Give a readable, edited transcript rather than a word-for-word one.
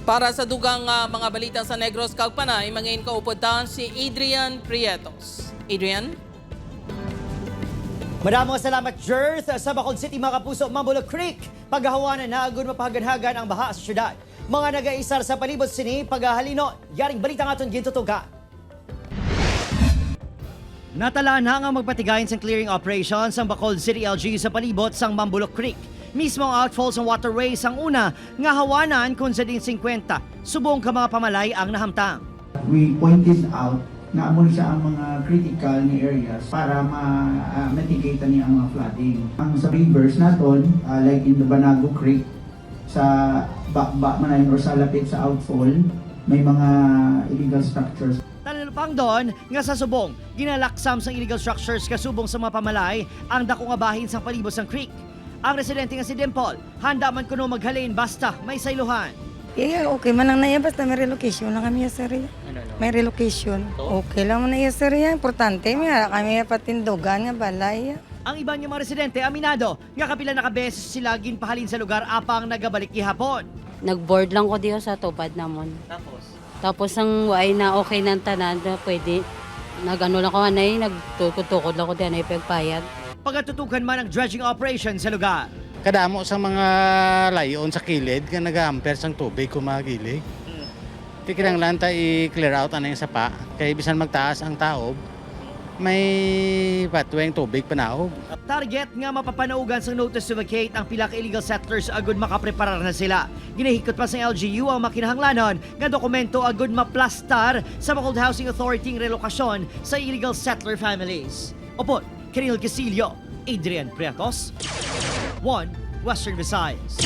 Para sa dugang mga balita sa Negros Kagpanay, mangin kauputan si Adrian Prietos. Adrian? Maraming salamat, Jerth. Sa Bacolod City, mga kapuso, Mambulok Creek. Paghahawanan na agun mapahagan-hagan ang baha sa syudad. Mga nag-aisar sa palibot sini, paghahalino. Yaring balita nga itong gintutugan. Natala na nga magpatigayin sa clearing operations ang Bacolod City LG sa palibot sang Mambulok Creek. Mismo ang outfalls ng waterways ang una nga hawanan kung sa din 50. Subong ka mga pamalay ang nahamtang. We pointed out na amo siya ang mga critical ni areas para ma-mitigate niya ang mga flooding. Ang sa rivers naton, like in the Banago Creek, sa Bakba Manayon or sa lapit sa outfall, may mga illegal structures. Talalupang doon nga sa subong, ginalaksam sa illegal structures kasubong sa mga pamalay ang dako nga bahin sa palibot ng creek. Ang residente nga si Dimple, handa man kuno maghalin basta may sayluhan. Yeah, okay man lang na yan, basta may relocation lang kami sir. May relocation. Okay lang man na yan sir. Importante, may kami patindogan nga balay. Ang iba niyang mga residente aminado nga kapila na kabeses sila ginpahalin sa lugar apang nagabalik ihapon. Nag-board lang ko diyo sa tupad namon. Tapos ang way na okay ng tanan, pwede. Nag-ano lang ko anay, nagtukod-tukod lang ko diyan ay pagpayag. Pagatutukan man ang dredging operation sa lugar. Kadamo sa mga layon sa kilid nga nag-amper sang tubig kung magilig. Di kinanglan ta i-clear out ano yung sapa. Kaya bisan magtaas ang taob, may patweng tubig panaog. Target nga mapapanaugan sa notice to vacate ang pila ka illegal settlers agud makapreparar na sila. Ginahikot pa sa LGU ang makinahanglanon nga dokumento agud maplastar sa Bacolod Housing Authority ng relokasyon sa illegal settler families. Opo, Kiril Casillo, Adrian Prietos, 1 Western Visayas.